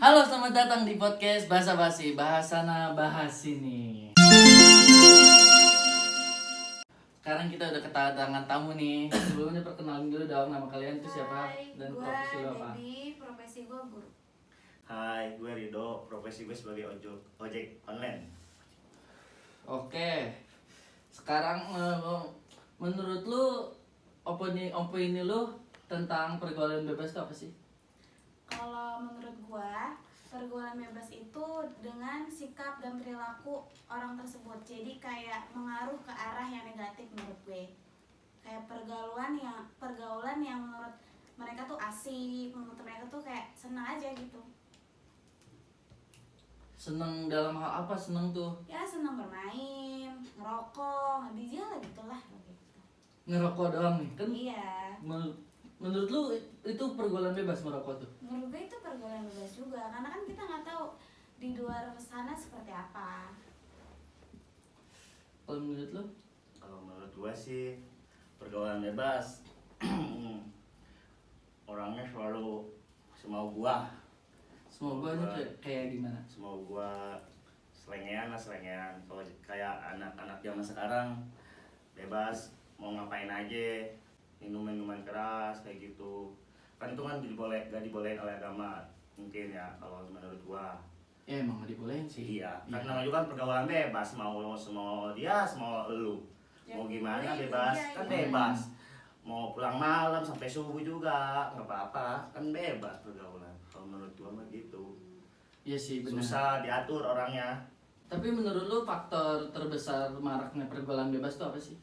Halo, selamat datang di podcast Basa Basi, bahasana bahas ini. Sekarang kita udah kedatangan tamu nih. Sebelumnya perkenalin dulu dong, nama kalian itu siapa dan profesi lo apa? Debbie, profesi gue guru. Hai, gue Rido, profesi gue sebagai ojek online. Oke. Sekarang menurut lu opini lu tentang pergaulan bebas itu apa sih? Kalau menurut gue, pergaulan bebas itu dengan sikap dan perilaku orang tersebut. Jadi kayak mengaruh ke arah yang negatif menurut gue. Kayak pergaulan yang menurut mereka tuh asik, menurut mereka tuh kayak senang aja gitu. Seneng dalam hal apa seneng tuh? Ya senang bermain, ngerokok, DJ lah gitulah gitu. Ngerokok doang nih kan? Iya. Menurut lu itu pergaulan bebas merokok tuh? Menurut gue itu pergaulan bebas juga, karena kan kita nggak tahu di luar sana seperti apa. Kalau menurut lu? Kalau menurut gue sih pergaulan bebas, orangnya selalu semau gua, Semua gua aja kayak gimana? semau gua selengean. Kalau kayak anak-anak zaman sekarang bebas mau ngapain aja, minuman keras kayak gitu. Kan itu kan gak dibolehin oleh agama mungkin ya kalau menurut gua. Ya emang gak dibolehin sih. Iya, kan namanya juga kan pergaulan bebas, mau semua dia, semua lu. Ya, Mau gimana iya, bebas, iya, kan iya. bebas. Mau pulang malam sampai subuh juga, nggak apa-apa, kan bebas pergaulan. Kalau menurut gua mah gitu. Iya sih benar. Susah diatur orangnya. Tapi menurut lu faktor terbesar maraknya pergaulan bebas itu apa sih?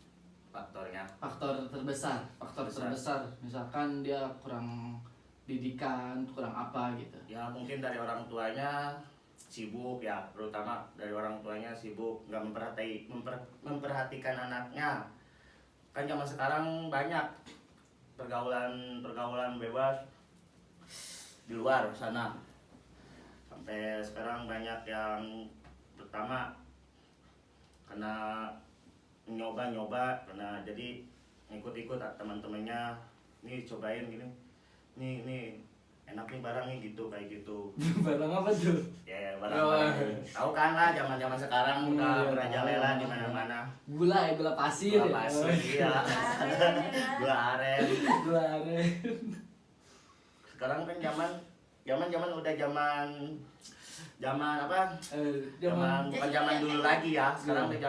Faktornya. Faktor terbesar. Misalkan dia kurang didikan, kurang apa gitu. Ya mungkin dari orang tuanya sibuk ya, terutama dari orang tuanya sibuk, nggak memperhatikan anaknya. Kan zaman sekarang banyak pergaulan bebas di luar sana. Sampai sekarang banyak yang pertama karena nyoba karena jadi ikut teman-temannya, nih cobain gini, nih enak nih barang nih gitu kayak gitu. Barang apa tuh? Ya barang tahu kan lah zaman sekarang udah Iya, merajalela tahu. di mana-mana. Gula pasir. Gula pasir, iya. Gula aren. Gula aren. Sekarang kan zaman udah zaman apa? Bukan zaman dulu lagi ya. Sekarang udah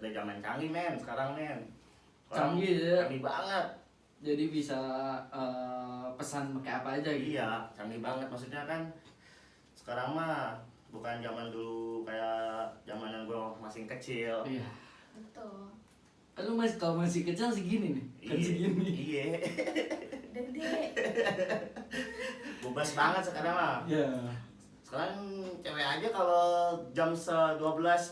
zaman canggih men. Sekarang men. Canggih ya. Canggih banget. Jadi bisa pesan pakai apa aja gitu. Iya, canggih banget. Maksudnya kan sekarang mah bukan zaman dulu kayak zamanan gue masih kecil. Iya. Betul. Kan lu kalau masih kecil segini nih. Kan segini. Iya. Gede. Bebas banget sekarang mah. Iya. Sekarang cewek aja kalau jam 12,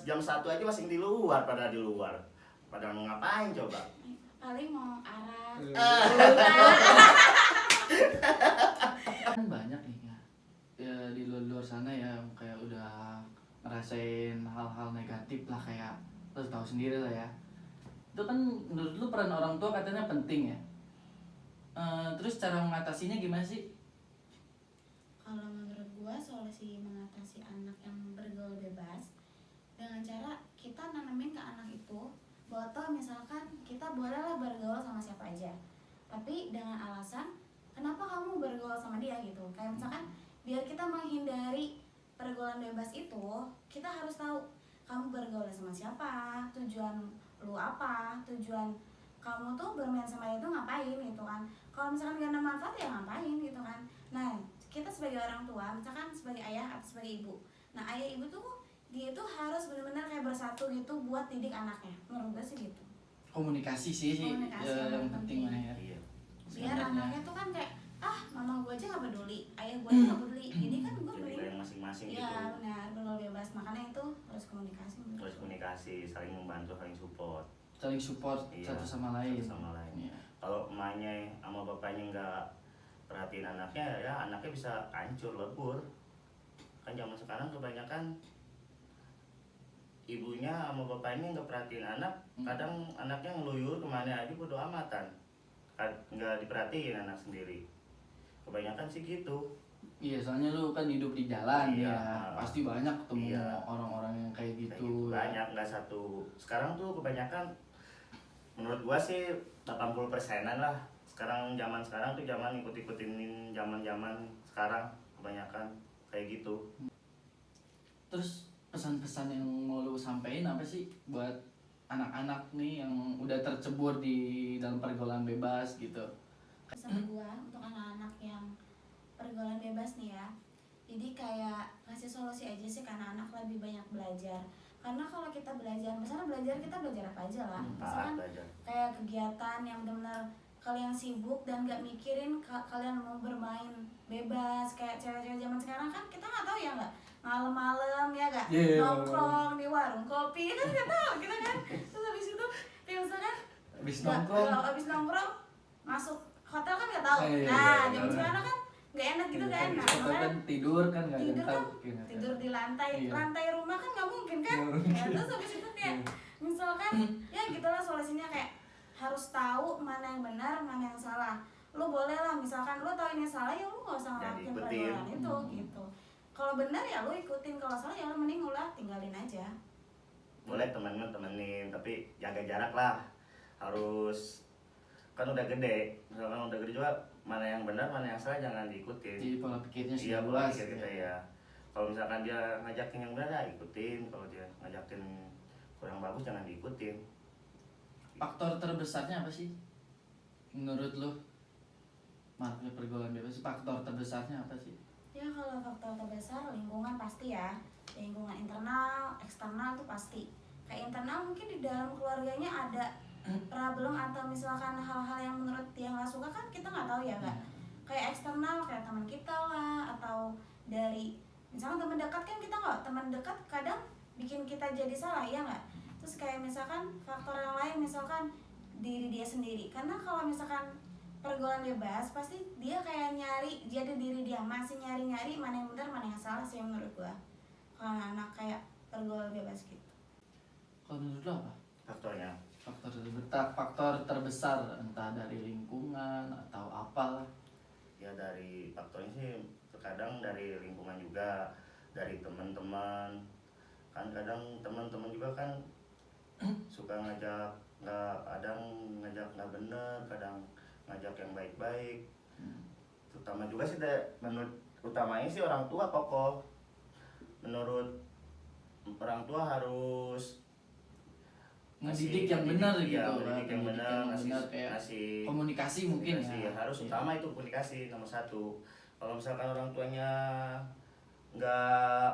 jam 1 aja masih di luar. Pada mau ngapain coba? Paling mau arah. Kan banyak nih ya di luar sana ya kayak udah ngerasain hal-hal negatif lah, kayak lo tahu sendiri lah ya. Itu kan menurut lu peran orang tua katanya penting ya. Terus cara mengatasinya gimana sih? Kalau menurut gua solusi mengatasi anak yang bergaul bebas dengan cara kita nanamin ke anak itu bahwa toh misalkan kita bolehlah bergaul sama siapa aja, tapi dengan alasan kenapa kamu bergaul sama dia gitu. Kayak misalkan biar kita menghindari pergaulan bebas itu, kita harus tahu kamu bergaul sama siapa, tujuan lu apa, tujuan kamu tuh bermain sama dia itu ngapain gitu kan. Kalau misalkan gak ada manfaat ya ngapain gitu kan. Nah kita sebagai orang tua, misalkan sebagai ayah atau sebagai ibu, nah ayah ibu tuh dia tuh harus benar-benar kayak bersatu gitu buat didik anaknya. Menurut gue sih gitu. Komunikasi sih Komunikasi yang yang penting lah ya. Iya. Biar Sebenarnya. anaknya tuh kan kayak mama gue aja gak peduli, ayah gue aja gak peduli, jadi kan gue Jadi peduli. kayak masing-masing Iya gitu. benar, bergaul bebas, makanya itu harus komunikasi. Terus komunikasi, saling membantu, saling support. Saling support Iya, satu sama lain. satu sama lain. Iya. Kalau emaknya sama bapaknya nggak perhatiin anaknya, ya anaknya bisa hancur lebur. Kan zaman sekarang kebanyakan ibunya sama bapaknya nggak perhatiin anak, kadang anaknya ngeluyur kemana aja bodo amatan, nggak diperhatiin anak sendiri. Kebanyakan sih gitu. Iya, soalnya lu kan hidup di jalan Iya. ya, pasti banyak ketemu Iya. orang-orang yang kayak Kayak gitu. banyak, nggak satu. Sekarang tuh kebanyakan menurut gua sih 80%-an lah. Zaman sekarang tuh zaman ikut-ikutin zaman sekarang kebanyakan kayak gitu. Terus pesan-pesan yang mau lu sampein apa sih buat anak-anak nih yang udah tercebur di dalam pergaulan bebas gitu? Pesan gua untuk anak-anak yang pergaulan bebas nih ya, jadi kayak kasih solusi aja sih, karena anak lebih banyak belajar. Karena kalau kita belajar, misalnya kita belajar apa aja lah, misalkan Belajar. kayak kegiatan yang benar-benar kalian sibuk dan gak mikirin kalian mau bermain bebas. Kayak cewek-cewek zaman sekarang kan kita nggak tahu ya, nggak malam-malam ya gak, Yeah. nongkrong di warung kopi kan nggak tahu kita kan. Terus habis itu kayak misalkan Habis nongkrong, abis nongkrong masuk hotel kan nggak tahu. Iya, Nah iya, zaman iya. sekarang kan nggak enak gitu kan. Nah atau makanya kan tidur kan nggak ada yang tidur tahu. kan, Iya. tidur di lantai, Iya. lantai rumah kan nggak mungkin kan. Nggak mungkin. Ya, terus habis itu kayak misalkan ya gitulah solusinya, kayak harus tahu mana yang benar mana yang salah. Lu boleh lah misalkan lu tahu ini salah, ya lu nggak usah Jangan ngelakuin ikutin. pergaulan itu gitu. Kalau benar ya lu ikutin, kalau salah ya lu mending ulah tinggalin aja. Boleh temenin, tapi jaga jarak lah. Harus, kan udah gede, misalkan udah gede juga, mana yang benar mana yang salah jangan diikutin. Jadi pola pikirnya Iya, sudah pola luas. pikir kita ya. Kalau misalkan dia ngajakin yang benar ya ikutin, kalau dia ngajakin kurang bagus jangan diikutin. Faktor terbesarnya apa sih menurut lu? Maraknya pergaulan bebas, faktor terbesarnya apa sih? Ya kalau faktor terbesar lingkungan pasti ya, lingkungan internal, eksternal tuh pasti. Kayak internal mungkin di dalam keluarganya ada problem atau misalkan hal-hal yang menurut dia nggak suka kan kita nggak tahu ya nggak. Kayak eksternal kayak teman kita lah, atau dari misalkan teman dekat kan kita nggak, teman dekat kadang bikin kita jadi salah ya nggak. Terus kayak misalkan faktor yang lain misalkan diri dia sendiri, karena kalau misalkan pergaulan bebas pasti dia kayak nyari jadi diri dia, masih nyari-nyari mana yang benar mana yang salah sih menurut gua kalau anak kayak pergaulan bebas gitu. Kalau menurut lu apa? Faktornya Faktor terbesar entah dari lingkungan atau apalah. ya dari faktornya sih terkadang dari lingkungan juga, dari teman-teman. Kan kadang teman-teman juga kan suka ngajak nggak bener, kadang ngajak yang baik-baik. Terutama juga sih menurut utamanya sih orang tua pokok. Menurut orang tua harus Ngedidik yang benar gitu ya, kan. ngedidik yang benar, kayak ngasih komunikasi mungkin komunikasi, ya. harus Iya. utama itu komunikasi nomor satu. Kalau misalkan orang tuanya nggak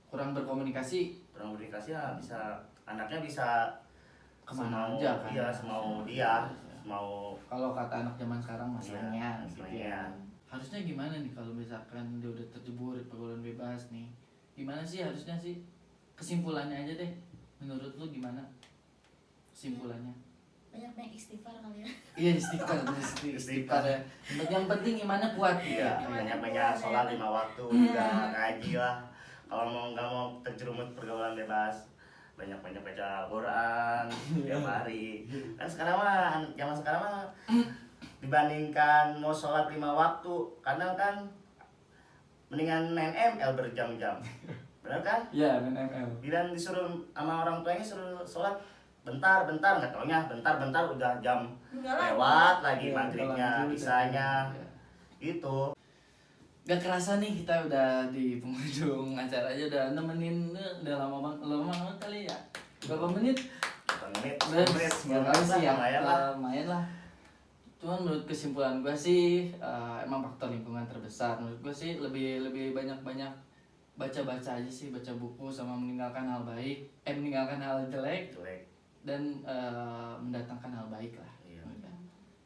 Kurang berkomunikasi kurang komunikasi ya bisa anaknya bisa kemana semau- aja kan. iya, semau dia mau Kalau kata anak zaman sekarang masalahnya Iya, gitu masalahnya. ya. Harusnya gimana nih kalau misalkan dia udah terjebur di pergaulan bebas nih? Gimana sih harusnya sih? Kesimpulannya aja deh. Menurut lu gimana? Kesimpulannya? Banyak istighfar kali ya. Iya istighfar, istighfar ya. Yang penting imannya kuat gitu. iya Gimana banyak buat sholat ya? 5 waktu juga ngaji lah. Kalau nggak mau terjerumus pergaulan bebas, banyak baca Al-Quran tiap hari. Kan sekarang mah zaman sekarang mah dibandingkan mau sholat 5 waktu, kadang kan mendingan main ML berjam-jam. Benar kan? Iya, main ML. Bila disuruh sama orang tuanya suruh sholat bentar nggak taunya bentar udah jam Enggak lah. lewat lagi Iya, maghribnya lanjut, isanya ya. gitu. Gak kerasa nih kita udah di penghujung acara aja, udah nemenin udah lama banget kali ya. Berapa menit? Berapa menit? Udah 10 menit, 10 kali menit sih ya. lumayan lah. Lumayan lah. Cuman menurut kesimpulan gue sih emang faktor lingkungan terbesar. Menurut gue sih lebih banyak baca-baca aja sih, baca buku sama meninggalkan hal baik, meninggalkan hal jelek Jelek. dan mendatangkan hal baik lah. Iya. Udah.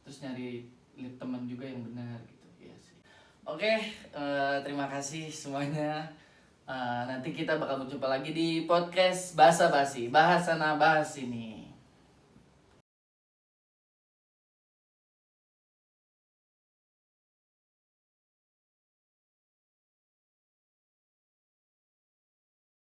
Terus nyari teman juga yang benar gitu ya sih. Oke, terima kasih semuanya. Nanti kita bakal berjumpa lagi di podcast Basa Basi, bahas sana bahas ini.